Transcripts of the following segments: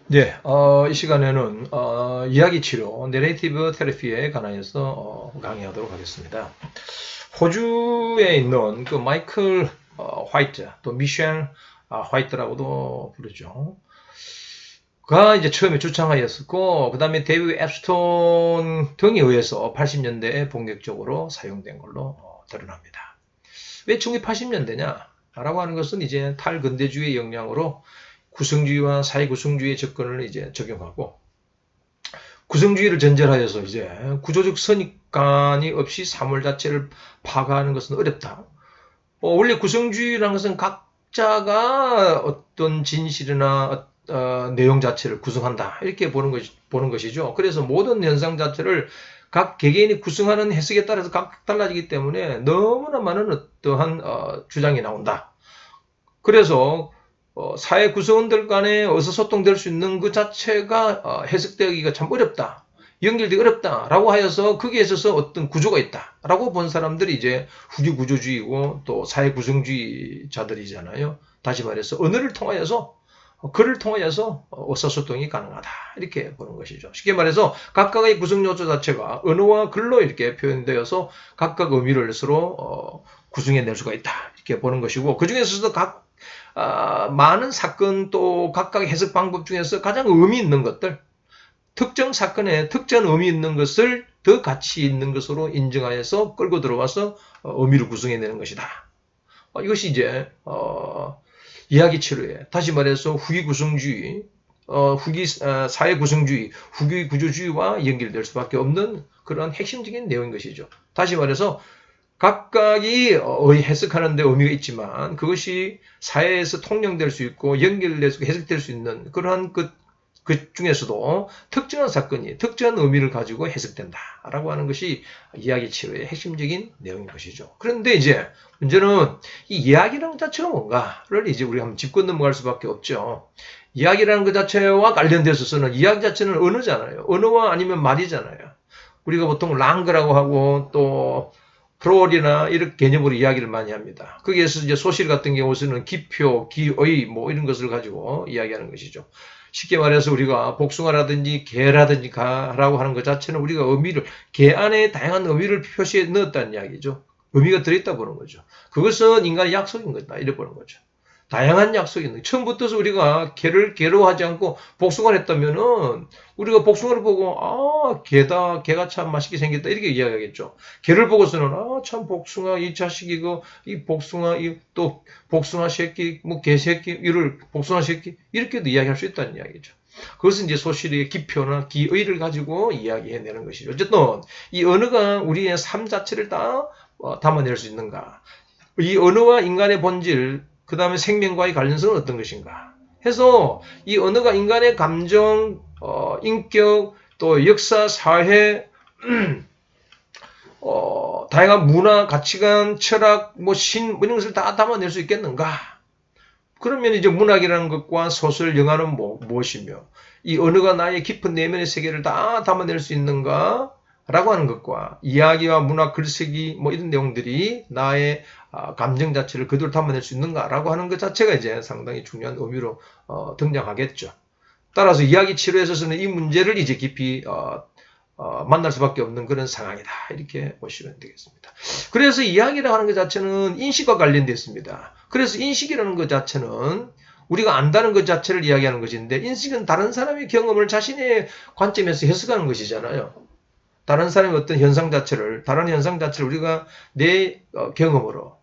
네, 이 시간에는 이야기 치료, 내레이티브 테라피에 관하여서 강의하도록 하겠습니다. 호주에 있는 그 마이클 화이트, 또 미셸 화이트라고도 부르죠. 가 이제 처음에 주창하였었고, 그 다음에 데이비드 앱스톤 등에 의해서 80년대에 본격적으로 사용된 걸로 드러납니다. 왜 1980년대냐? 라고 하는 것은 이제 탈근대주의 영향으로 구성주의와 사회구성주의 접근을 이제 적용하고, 구성주의를 전제하여서 이제 구조적 선입관이 없이 사물 자체를 파악하는 것은 어렵다. 원래 구성주의라는 것은 각자가 어떤 진실이나 내용 자체를 구성한다. 이렇게 보는 것이죠. 그래서 모든 현상 자체를 각 개개인이 구성하는 해석에 따라서 각각 달라지기 때문에 너무나 많은 어떠한 주장이 나온다. 그래서 사회 구성원들 간에 의사소통될 수 있는 그 자체가 해석되기가 참 어렵다. 연결되기 어렵다라고 하여서 거기에 있어서 어떤 구조가 있다라고 본 사람들이 이제 후기 구조주의고 또 사회 구성주의자들이잖아요. 다시 말해서 언어를 통하여서 글을 통하여서 의사소통이 가능하다 이렇게 보는 것이죠. 쉽게 말해서 각각의 구성 요소 자체가 언어와 글로 이렇게 표현되어서 각각 의미를 서로 구성해낼 수가 있다 이렇게 보는 것이고, 그 중에서도 많은 사건 또 각각 해석 방법 중에서 가장 의미 있는 것들, 특정 사건에 특정 의미 있는 것을 더 가치 있는 것으로 인정하여서 끌고 들어와서 의미를 구성해내는 것이다. 이것이 이제 이야기 치료에, 다시 말해서 후기 구성주의, 사회 구성주의, 후기 구조주의와 연결될 수밖에 없는 그런 핵심적인 내용인 것이죠. 다시 말해서 각각이 해석하는 데 의미가 있지만 그것이 사회에서 통용될 수 있고 연결돼서 해석될 수 있는 그러한 그 중에서도 특정한 사건이 특정한 의미를 가지고 해석된다라고 하는 것이 이야기 치료의 핵심적인 내용인 것이죠. 그런데 이제 문제는 이 이야기라는 것 자체가 뭔가를 이제 우리가 한번 짚고 넘어갈 수밖에 없죠. 이야기라는 것 자체와 관련돼서는 이야기 자체는 언어잖아요. 언어와 아니면 말이잖아요. 우리가 보통 랑그라고 하고 또 프롤이나 이런 개념으로 이야기를 많이 합니다. 거기에서 이제 소실 같은 경우에는 기표, 기의 뭐 이런 것을 가지고 이야기하는 것이죠. 쉽게 말해서 우리가 복숭아라든지 개라든지 가라고 하는 것 자체는 우리가 의미를, 개 안에 다양한 의미를 표시해 넣었다는 이야기죠. 의미가 들어있다 보는 거죠. 그것은 인간의 약속인 거다 이래 보는 거죠. 다양한 약속이 있는, 처음부터 우리가 개를 개로 하지 않고 복숭아를 했다면은 우리가 복숭아를 보고 개다, 개가 참 맛있게 생겼다 이렇게 이야기하겠죠. 개를 보고서는 참 복숭아 이 자식 이거 이 복숭아 이 또 복숭아 새끼 뭐 개새끼 이를 복숭아 새끼 이렇게도 이야기할 수 있다는 이야기죠. 그것은 이제 소실의 기표나 기의를 가지고 이야기해내는 것이죠. 어쨌든 이 언어가 우리의 삶 자체를 다 담아낼 수 있는가? 이 언어와 인간의 본질, 그 다음에 생명과의 관련성은 어떤 것인가 해서 이 언어가 인간의 감정, 인격, 또 역사, 사회, 다양한 문화, 가치관, 철학, 뭐 이런 것을 다 담아낼 수 있겠는가? 그러면 이제 문학이라는 것과 소설, 영화는 무엇이며 이 언어가 나의 깊은 내면의 세계를 다 담아낼 수 있는가? 라고 하는 것과 이야기와 문학, 글쓰기 뭐 이런 내용들이 나의 감정 자체를 그대로 담아낼 수 있는가라고 하는 것 자체가 이제 상당히 중요한 의미로 등장하겠죠. 따라서 이야기 치료에 있어서는 이 문제를 이제 깊이 만날 수밖에 없는 그런 상황이다 이렇게 보시면 되겠습니다. 그래서 이야기라고 하는 것 자체는 인식과 관련되어 있습니다. 그래서 인식이라는 것 자체는 우리가 안다는 것 자체를 이야기하는 것인데, 인식은 다른 사람의 경험을 자신의 관점에서 해석하는 것이잖아요. 다른 사람의 어떤 다른 현상 자체를 우리가 내 경험으로,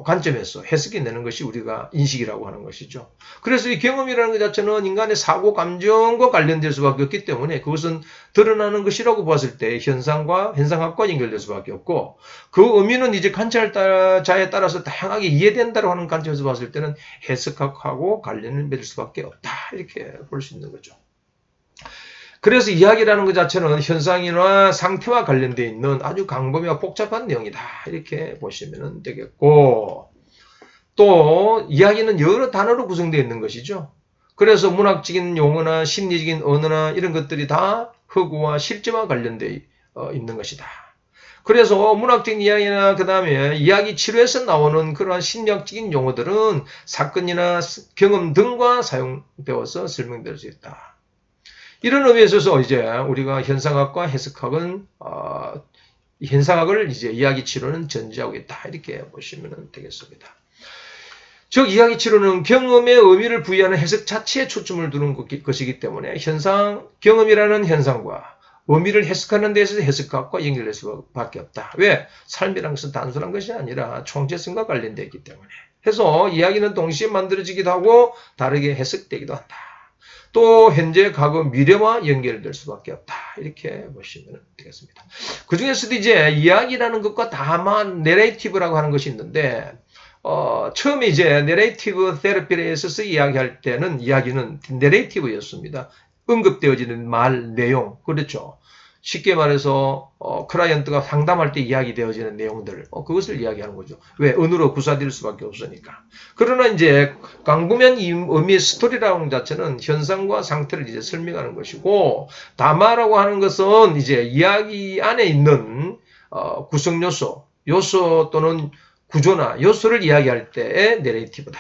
관점에서 해석해내는 것이 우리가 인식이라고 하는 것이죠. 그래서 이 경험이라는 것 자체는 인간의 사고, 감정과 관련될 수밖에 없기 때문에 그것은 드러나는 것이라고 봤을 때 현상학과 연결될 수밖에 없고, 그 의미는 이제 관찰자에 따라서 다양하게 이해된다고 하는 관점에서 봤을 때는 해석학하고 관련을 맺을 수밖에 없다. 이렇게 볼 수 있는 거죠. 그래서 이야기라는 것 자체는 현상이나 상태와 관련되어 있는 아주 광범위와 복잡한 내용이다. 이렇게 보시면 되겠고, 또 이야기는 여러 단어로 구성되어 있는 것이죠. 그래서 문학적인 용어나 심리적인 언어나 이런 것들이 다 허구와 실제와 관련되어 있는 것이다. 그래서 문학적인 이야기나 그 다음에 이야기 치료에서 나오는 그러한 심리학적인 용어들은 사건이나 경험 등과 사용되어서 설명될 수 있다. 이런 의미에 있어서 이제 우리가 현상학과 해석학은 현상학을 이제 이야기 치료는 전제하고 있다. 이렇게 보시면 되겠습니다. 즉 이야기 치료는 경험의 의미를 부여하는 해석 자체에 초점을 두는 것이기 때문에 경험이라는 현상과 의미를 해석하는 데서 해석학과 연결될 수밖에 없다. 왜? 삶이란 것은 단순한 것이 아니라 총체성과 관련되어 있기 때문에. 해서 이야기는 동시에 만들어지기도 하고 다르게 해석되기도 한다. 또 현재, 과거, 미래와 연결될 수밖에 없다. 이렇게 보시면 되겠습니다. 그 중에서도 이제 이야기라는 것과 다만 내레이티브라고 하는 것이 있는데 처음에 이제 내레이티브 테라피에 있어서 이야기할 때는 이야기는 내레이티브였습니다. 언급되어지는 말, 내용, 그렇죠. 쉽게 말해서 클라이언트가 상담할 때 이야기되어지는 내용들, 그것을 이야기하는 거죠. 왜? 언어로 구사될 수밖에 없으니까. 그러나 이제 강구면 의미의 스토리라는 것 자체는 현상과 상태를 이제 설명하는 것이고, 담화라고 하는 것은 이제 이야기 안에 있는 구성 요소 또는 구조나 요소를 이야기할 때의 내레이티브다.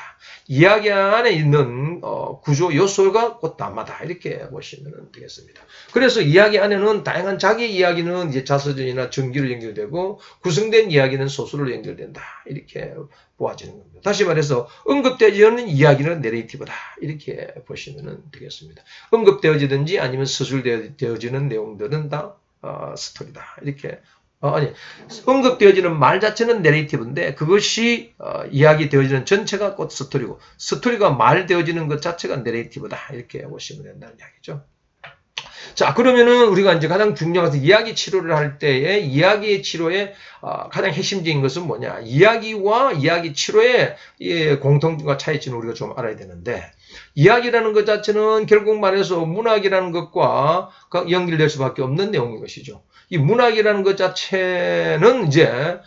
이야기 안에 있는 구조 요소가 곧 담화다. 이렇게 보시면 되겠습니다. 그래서 이야기 안에는 다양한 자기 이야기는 이제 자서전이나 전기로 연결되고 구성된 이야기는 소설로 연결된다. 이렇게 보아지는 겁니다. 다시 말해서 언급되어지는 이야기는 내레이티브다. 이렇게 보시면 되겠습니다. 언급되어지든지 아니면 서술되어지는 내용들은 다 스토리다. 이렇게 언급되어지는 말 자체는 내레이티브인데 그것이 이야기되어지는 전체가 곧 스토리고 스토리가 말되어지는 것 자체가 내레이티브다. 이렇게 보시면 된다는 이야기죠. 자, 그러면은 우리가 이제 가장 중요한 것은 이야기 치료를 할 때의 이야기의 치료의 가장 핵심적인 것은 뭐냐? 이야기와 이야기 치료의 공통점과 차이점을 우리가 좀 알아야 되는데 이야기라는 것 자체는 결국 말해서 문학이라는 것과 연결될 수밖에 없는 내용인 것이죠. 이 문학이라는 것 자체는 이제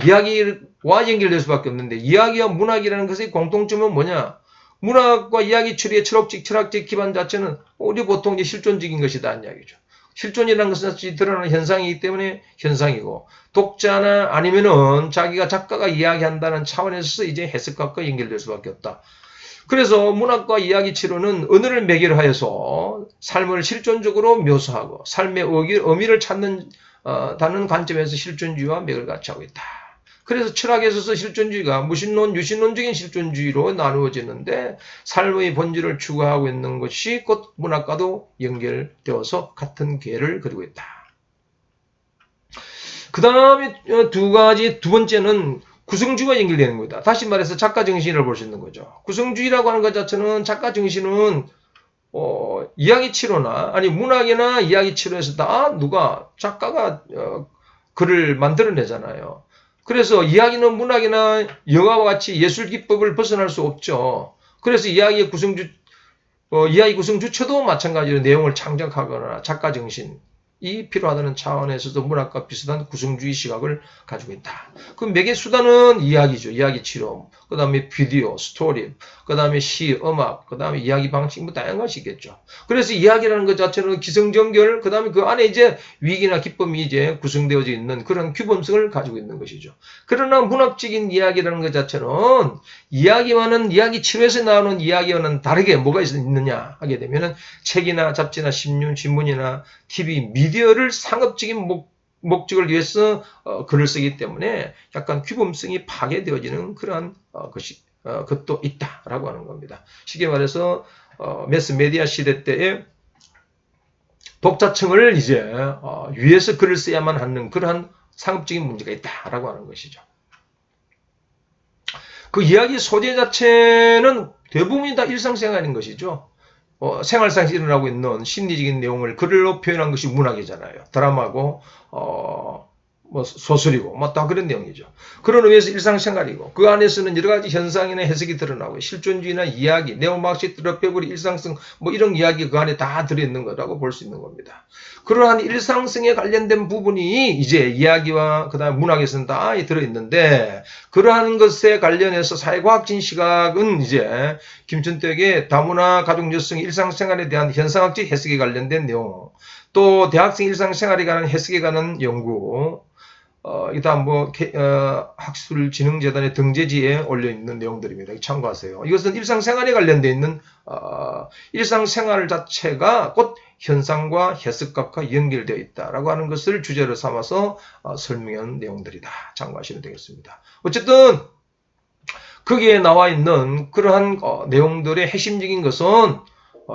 이야기와 연결될 수밖에 없는데 이야기와 문학이라는 것의 공통점은 뭐냐? 문학과 이야기 추리의 철학적 기반 자체는 우리 보통 이제 실존적인 것이다 이야기죠. 실존이라는 것은 드러나는 현상이기 때문에 현상이고 독자나 아니면은 자기가 작가가 이야기한다는 차원에서 이제 해석학과 연결될 수밖에 없다. 그래서 문학과 이야기 치료는 언어를 매개로 하여서 삶을 실존적으로 묘사하고 삶의 의미를 찾는 다는 관점에서 실존주의와 맥을 같이 하고 있다. 그래서 철학에 있어서 실존주의가 무신론, 유신론적인 실존주의로 나누어지는데 삶의 본질을 추구하고 있는 것이 곧 문학과도 연결되어서 같은 궤를 그리고 있다. 그 다음에 두 번째는 구성주의와 연결되는 겁니다. 다시 말해서 작가 정신을 볼 수 있는 거죠. 구성주의라고 하는 것 자체는 작가 정신은 이야기 치료나 아니 문학이나 이야기 치료에서 다 작가가 글을 만들어내잖아요. 그래서 이야기는 문학이나 영화와 같이 예술 기법을 벗어날 수 없죠. 그래서 이야기 구성 주체도 마찬가지로 내용을 창작하거나 작가 정신이 필요하다는 차원에서도 문학과 비슷한 구성주의 시각을 가지고 있다. 그 매개 수단은 이야기죠. 이야기 치료, 그 다음에 비디오, 스토리, 그 다음에 시, 음악, 그 다음에 이야기 방식, 뭐 다양한 것이 있겠죠. 그래서 이야기라는 것 자체는 기성정결, 그 다음에 그 안에 이제 위기나 기쁨이 이제 구성되어져 있는 그런 규범성을 가지고 있는 것이죠. 그러나 문학적인 이야기라는 것 자체는 이야기와는 이야기 치료에서 나오는 이야기와는 다르게 뭐가 있느냐 하게 되면은 책이나 잡지나 신문이나 TV, 미디어를 상업적인 목적을 위해서 글을 쓰기 때문에 약간 규범성이 파괴되어지는 그러한 것도 있다라고 하는 겁니다. 쉽게 말해서 매스메디아 시대 때에 독자층을 이제 위해서 글을 써야만 하는 그러한 상업적인 문제가 있다라고 하는 것이죠. 그 이야기 소재 자체는 대부분이 다 일상생활인 것이죠. 생활상에서 일어나고 있는 심리적인 내용을 글로 표현한 것이 문학이잖아요. 드라마고 소설이고 다 그런 내용이죠. 그런 의미에서 일상생활이고 그 안에서는 여러 가지 현상이나 해석이 드러나고 실존주의나 이야기, 네오마르크스 드러페블의 일상성 이런 이야기 그 안에 다 들어있는 거라고 볼 수 있는 겁니다. 그러한 일상성에 관련된 부분이 이제 이야기와 그다음에 문학에서는 다 들어있는데 그러한 것에 관련해서 사회과학적인 시각은 이제 김천택의 다문화 가족 여성 일상생활에 대한 현상학적 해석에 관련된 내용, 또 대학생 일상생활에 관한 해석에 관한 연구, 이다음 학술진흥재단의 등재지에 올려 있는 내용들입니다. 참고하세요. 이것은 일상생활에 관련되어 있는 일상생활 자체가 곧 현상과 해석학과 연결되어 있다라고 하는 것을 주제로 삼아서 설명한 내용들이다. 참고하시면 되겠습니다. 어쨌든 거기에 나와 있는 그러한 내용들의 핵심적인 것은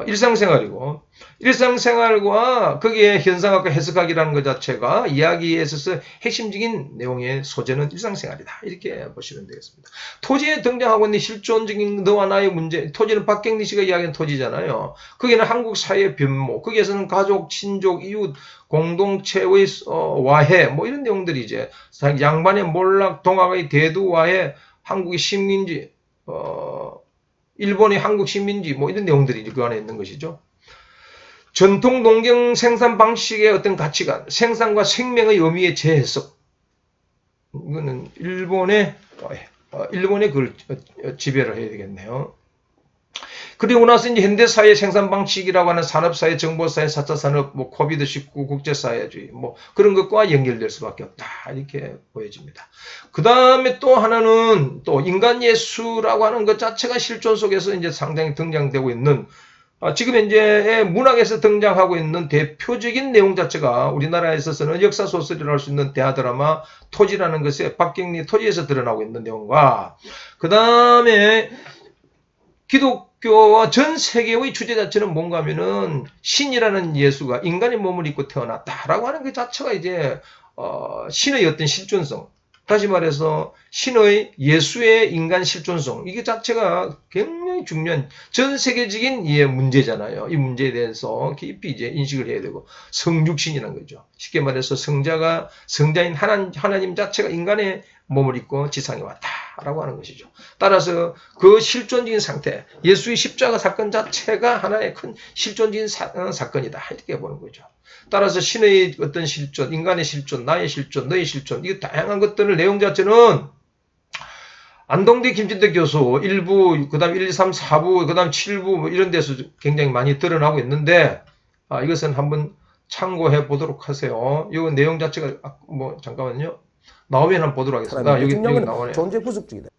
일상생활이고, 일상생활과 거기에 현상학과 해석학이라는 것 자체가 이야기에 있어서 핵심적인 내용의 소재는 일상생활이다. 이렇게 보시면 되겠습니다. 토지에 등장하고 있는 실존적인 너와 나의 문제, 토지는 박경리 씨가 이야기한 토지잖아요. 거기는 한국 사회의 변모, 거기에서는 가족, 친족, 이웃, 공동체의 와해, 뭐 이런 내용들이 이제 양반의 몰락, 동학의 대두와해, 한국의 식민지, 일본의 한국 식민지, 뭐 이런 내용들이 그 안에 있는 것이죠. 전통 농경 생산 방식의 어떤 가치관, 생산과 생명의 의미의 재해석. 이거는 일본의 그걸 지배를 해야 되겠네요. 그리고 나서 이제 현대사회 생산 방식이라고 하는 산업사회, 정보사회, 4차 산업, 뭐 코비드19 국제사회주의, 뭐 그런 것과 연결될 수밖에 없다. 이렇게 보여집니다. 그 다음에 또 하나는 또 인간예수라고 하는 것 자체가 실존 속에서 이제 상당히 등장되고 있는 지금 현재 문학에서 등장하고 있는 대표적인 내용 자체가 우리나라에 있어서는 역사 소설이라고 할 수 있는 대하드라마 토지라는 것에 박경리 토지에서 드러나고 있는 내용과 그 다음에 기독교와 전 세계의 주제 자체는 뭔가 하면은 신이라는 예수가 인간의 몸을 입고 태어났다라고 하는 그 자체가 이제 신의 어떤 실존성, 다시 말해서 신의 예수의 인간 실존성, 이게 자체가 굉장히 중요한 전 세계적인 이해 문제잖아요. 이 문제에 대해서 깊이 이제 인식을 해야 되고, 성육신이라는 거죠. 쉽게 말해서 성자인 하나님 자체가 인간의 몸을 입고 지상에 왔다라고 하는 것이죠. 따라서 그 실존적인 상태, 예수의 십자가 사건 자체가 하나의 큰 실존적인 사건이다. 이렇게 보는 거죠. 따라서 신의 어떤 실존, 인간의 실존, 나의 실존, 너의 실존, 이 다양한 것들을 내용 자체는 안동대 김진태 교수 1부, 그 다음 1, 2, 3, 4부, 그 다음 7부 뭐 이런 데서 굉장히 많이 드러나고 있는데 이것은 한번 참고해 보도록 하세요. 이 내용 자체가 뭐 잠깐만요. 나오면 한번 보도록 하겠습니다. 여기 나오네요. 존재 부수적이다.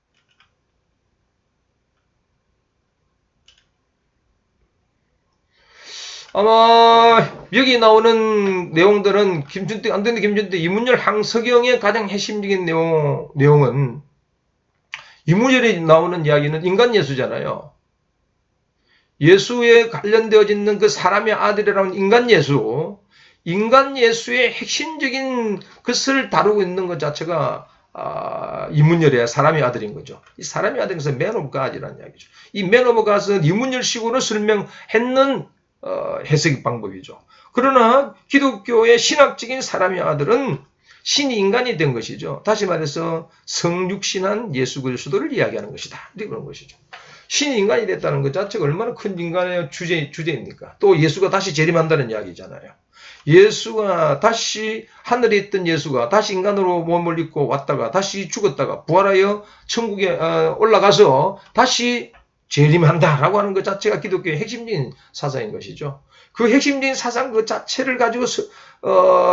아마 여기 나오는 내용들은 안동대 김준태, 이문열, 항석영의 가장 핵심적인 내용은 이문열이 나오는 이야기는 인간예수잖아요. 예수에 관련되어 있는 그 사람의 아들이라는 인간예수의 핵심적인 것을 다루고 있는 것 자체가 이문열의 사람의 아들인 거죠. 이 사람의 아들에서 맨 오브 갓이라는 이야기죠. 이 맨 오브 갓은 이문열식으로 설명했는 해석 방법이죠. 그러나 기독교의 신학적인 사람의 아들은 신이 인간이 된 것이죠. 다시 말해서 성육신한 예수 그리스도를 이야기하는 것이다. 이렇게 그런 것이죠. 신이 인간이 됐다는 것 자체가 얼마나 큰 인간의 주제입니까? 또 예수가 다시 재림한다는 이야기잖아요. 예수가 다시 하늘에 있던 예수가 다시 인간으로 몸을 입고 왔다가 다시 죽었다가 부활하여 천국에 올라가서 다시 재림한다라고 하는 것 자체가 기독교의 핵심적인 사상인 것이죠. 그 핵심적인 사상 그 자체를 가지고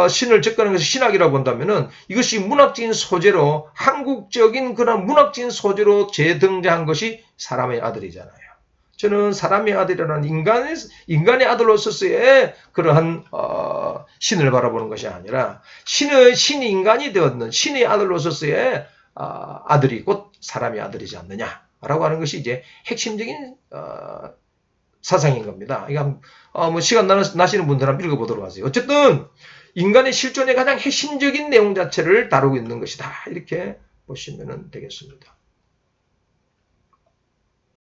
신을 접근하는 것을 신학이라고 본다면은 이것이 문학적인 소재로 한국적인 그런 문학적인 소재로 재등장한 것이 사람의 아들이잖아요. 저는 사람의 아들이라는 인간의 아들로서의 그러한 신을 바라보는 것이 아니라 신이 인간이 되었는 신의 아들로서의 아들이 곧 사람의 아들이지 않느냐라고 하는 것이 이제 핵심적인 사상인 겁니다. 이거 뭐 시간 나시는 분들 한번 읽어보도록 하세요. 어쨌든 인간의 실존의 가장 핵심적인 내용 자체를 다루고 있는 것이다. 이렇게 보시면 되겠습니다.